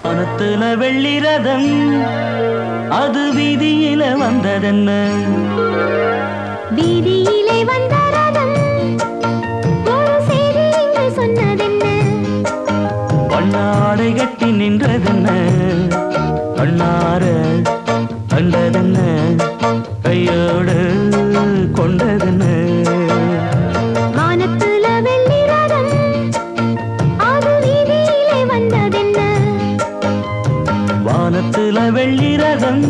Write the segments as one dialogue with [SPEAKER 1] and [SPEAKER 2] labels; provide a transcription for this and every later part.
[SPEAKER 1] வானத்துல வெள்ளி ரதம் அது வீதியில வந்ததென்ன
[SPEAKER 2] வீதியிலே வந்த ரதம் ஒரு செய்தி இங்கு சொன்னதென்ன
[SPEAKER 1] பண்ணாடை கட்டி நின்றதென்ன பண்ணார கண்டதென்ன கையோடு கொண்டதென்ன
[SPEAKER 2] வானத்துல வெள்ளி ரதம் அது வீதியிலே வந்ததென்ன
[SPEAKER 1] வானத்துல வெள்ளி ரதம்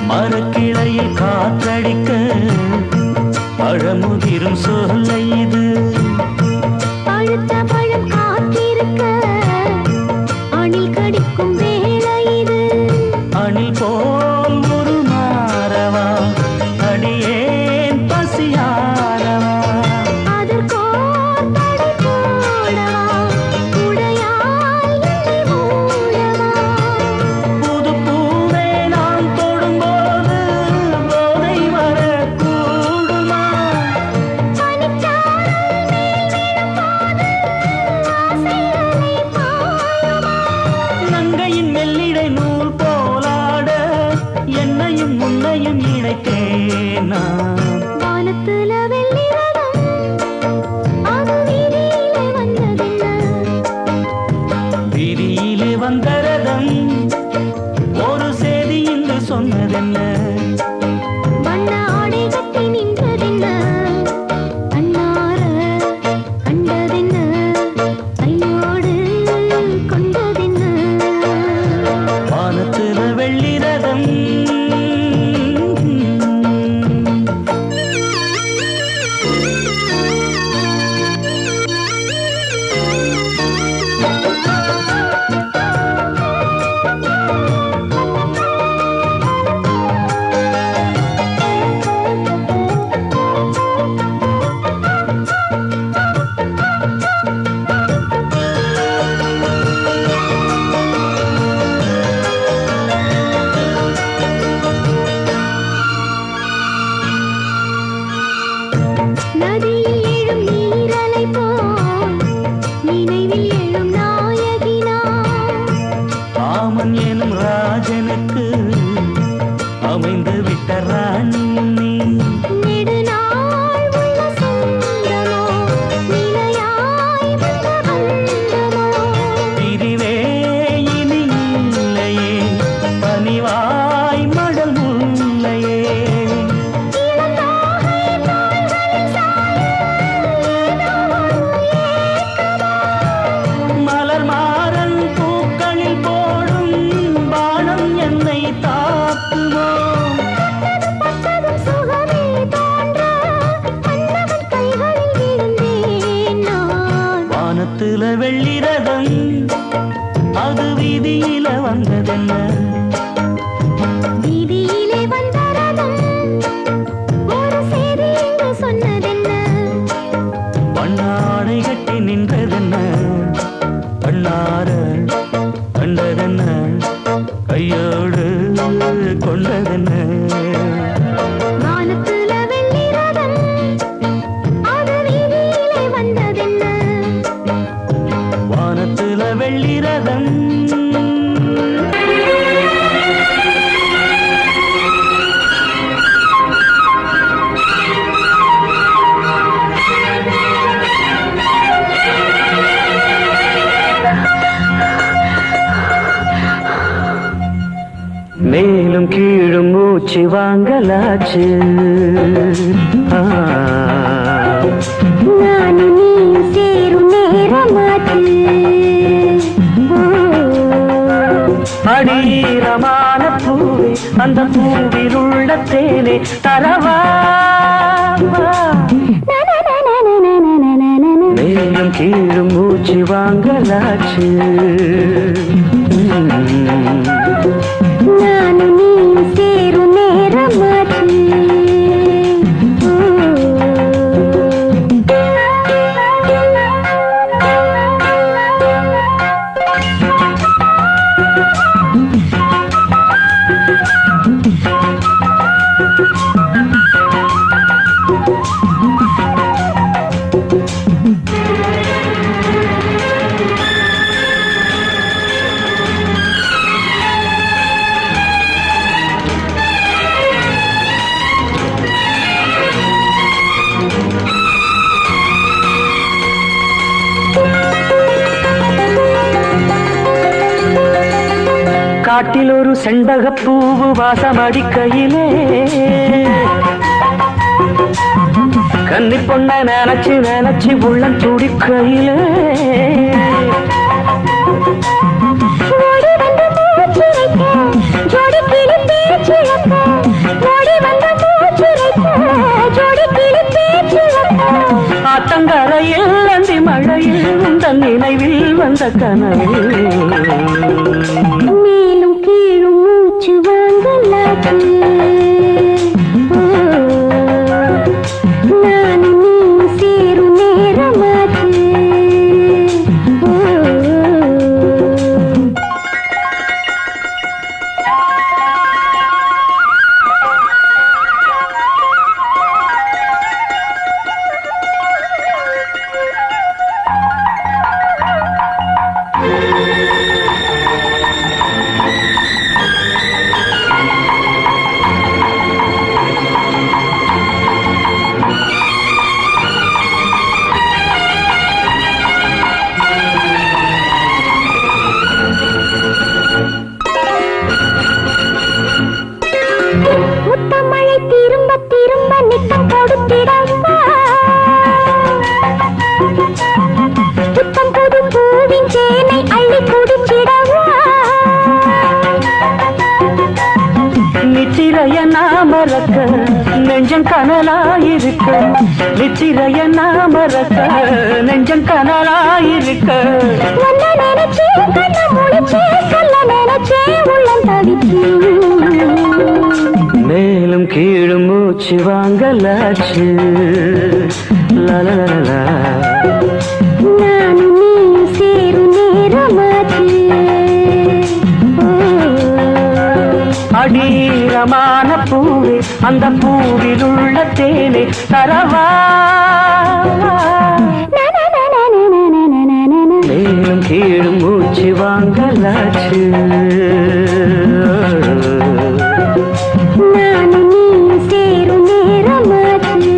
[SPEAKER 1] மரக்கிளையில் காற்றடிக்க பழமுதிரும் சொல்லை இது
[SPEAKER 2] பழுத்த பழம் காத்திருக்க அணில் கடிக்கும் வேளை இது
[SPEAKER 1] அணில் போல் ஒரு மாறவா அடியேன் பசியாரவா
[SPEAKER 2] அதற்கோர் தடை போடவா உடையால் என்னை மூடவா
[SPEAKER 1] புது பூவே நான் தொடும்போது போதை வரக்கூடுமா
[SPEAKER 2] பனிச்சாரல் மேல் விழும்போது ஆசை அலை பாயுமா
[SPEAKER 1] நங்கையின் மெல்லிடை நூல் போலாட என்னையும் உன்னையும் இணைத்தேன் நான்
[SPEAKER 2] வானத்துல வெள்ளி ரதம் அது வீதியிலே வந்ததென்ன
[SPEAKER 1] வீதியிலே வந்த ரதம் ஒரு செய்தி இன்று சொன்னதென்ன
[SPEAKER 2] வண்ண ஆடை கட்டி நின்றதென்ன அண்ணார கண்டதென்ன கையோடு கொண்டதென்ன
[SPEAKER 1] வானத்துல வெள்ளி ரதம்
[SPEAKER 2] நதியில் எழும் நீரலை போல் நினைவில் எழும் நாயகி நான்
[SPEAKER 1] காமன் எனும் ராஜனுக்கு அமைந்து விட்ட ராணி நீ
[SPEAKER 2] நெடுநாள் உள்ள சொந்தமோ நிலையாய் வந்த பந்தமோ
[SPEAKER 1] பிரிவே இனி இல்லையே பனிவாய் மடல் முல்லையே
[SPEAKER 2] இளந்தோகை தோள்களில் சாய ஏதோ ஒரு ஏக்கமோ
[SPEAKER 1] மலர் மாறன் பூக்களில் போடும் பானம் என்னை தாக்குமோ
[SPEAKER 2] பட்டதும் சுகமே தோன்ற மன்னவன் கைகளில் விழுந்தேன் நான்
[SPEAKER 1] வானத்துல வெள்ளி ரதம் அது வீதியில வந்ததென்ன
[SPEAKER 2] வீதியிலே வந்த ரதம் ஒரு செய்தி இங்கு சொன்னதென்ன
[SPEAKER 1] பண்ணாடை கட்டி நின்றதென்ன பண்ணார கண்டதென்ன கையோடு கொண்டதென்ன
[SPEAKER 2] வானத்துல வெள்ளி ரதம் அது வீதியிலே வந்ததென்ன
[SPEAKER 1] வானத்துல வெள்ளி ரதம் மேலும் கீழும் மூச்சு வாங்கலாச்சு
[SPEAKER 2] நானும் நீயும் சேரும் நேரமாச்சு
[SPEAKER 1] அடீரமான பூவே அந்த பூவில் உள்ள தேனே தரவா மேலும் கீழும் மூச்சு வாங்கலாச்சு.
[SPEAKER 2] நானும் நீயும் சேரும் நேரமாச்சு.
[SPEAKER 1] காட்டில் ஒரு செண்பகப்பூவு வாசம் அடிக்கையிலே கன்னி பொண்ண நினைச்சு நினைச்சு உள்ளம் துடிக்கையிலே ஆத்தங்கரையில் அந்தி மழையில் உந்தன் நினைவில் வந்த கனவு
[SPEAKER 2] மேலும் கீழும் மூச்சு வாங்கலாச்சு. நானும் நீயும் சேரும் நேரமாச்சு. முத்தமழை திரும்ப திரும்ப நித்தம் கொடுத்திடவா. புத்தம் புது பூவின் தேனை அள்ளி குடிச்சிடவா.
[SPEAKER 1] நித்திரைய நாமரக்க நெஞ்சம் கனலாயிருக்க நித்திரைய நாமரக்க நெஞ்சம் கனலாயிருக்க
[SPEAKER 2] ஒன்ன நினைச்சே கண்ண முடிச்சே சொல்ல நினைச்சே உள்ளம் தவிச்சு.
[SPEAKER 1] மேலும் கீழும் மூச்சு வாங்கலாச்சு. லலலலா.
[SPEAKER 2] நானும் நீயும் சேரும் நேரமாச்சு.
[SPEAKER 1] அடீரமான பூவே அந்த பூவில் உள்ள தேனே தரவா. மேலும் கீழும் மூச்சு வாங்கலாச்சு.
[SPEAKER 2] நானும் நீயும் சேரும் நேரமாச்சு.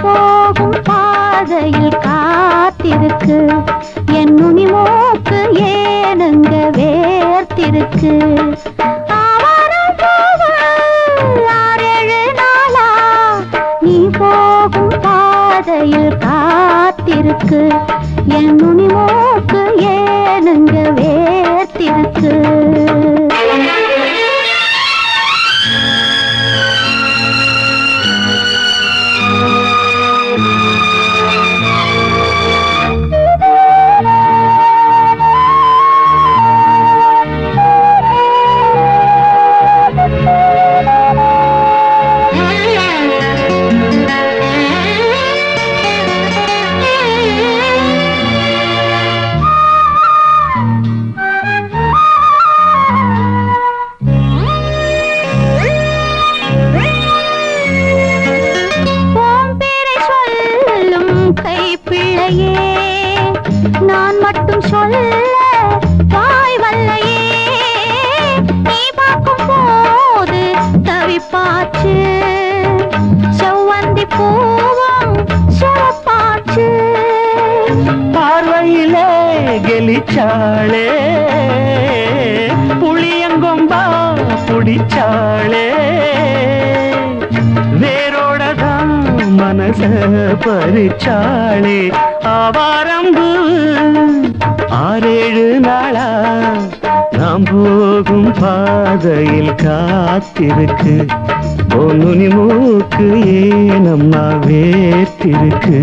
[SPEAKER 2] போகும் பாதையில் காத்திருக்கு என் நுனி மூக்கு ஏனுங்க வேர்த்திருக்கு. நீ போகும் பாதையில் காத்திருக்கு என் நுனி மூக்கு ஏனுங்க வேர்த்திருக்கு.
[SPEAKER 1] பார்வையிலே கெலிச்சாளே புளியங்கொம்பா புடிச்சாளே வேரோடதான் மனச பறிச்சாளே ஆவாரம்பு 6-7 நாளா நாம் போகும் பாதையில் காத்திருக்கு பொன்னுனி மூக்கு ஏனம்மா வேர்த்திருக்கு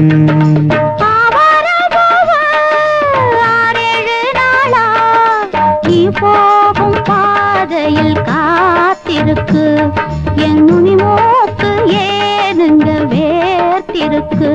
[SPEAKER 2] போகும் பாதையில் காத்திருக்கு என் நுனி மூக்கு ஏனுங்க வேர்த்திருக்கு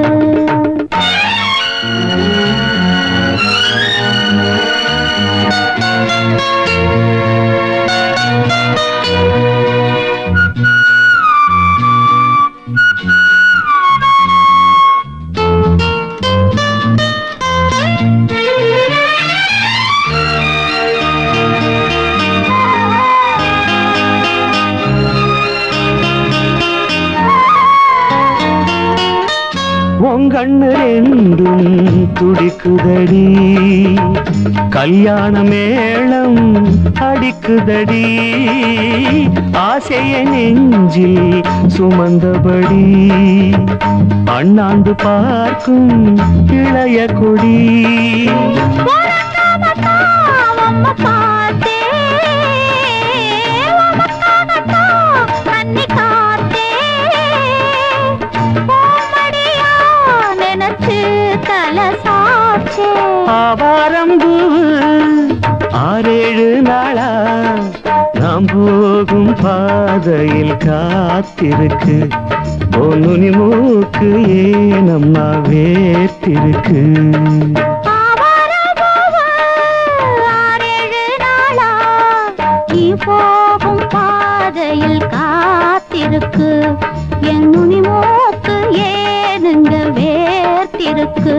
[SPEAKER 1] உங்கண்ணு ரெண்டும் துடிக்குதடி கல்யாண மேளம் அடிக்குதடி ஆசைய நெஞ்சில் சுமந்தபடி அண்ணாந்து பார்க்கும் இளைய கொடி ஆவாரம்பு 6-7 நாளா நாம் போகும் பாதையில் காத்திருக்கு பொன்னுனி மூக்கு ஏனம்மா வேர்த்திருக்கு
[SPEAKER 2] போகும் பாதையில் காத்திருக்கு என் நுனி மூக்கு ஏனுங்க வேர்த்திருக்கு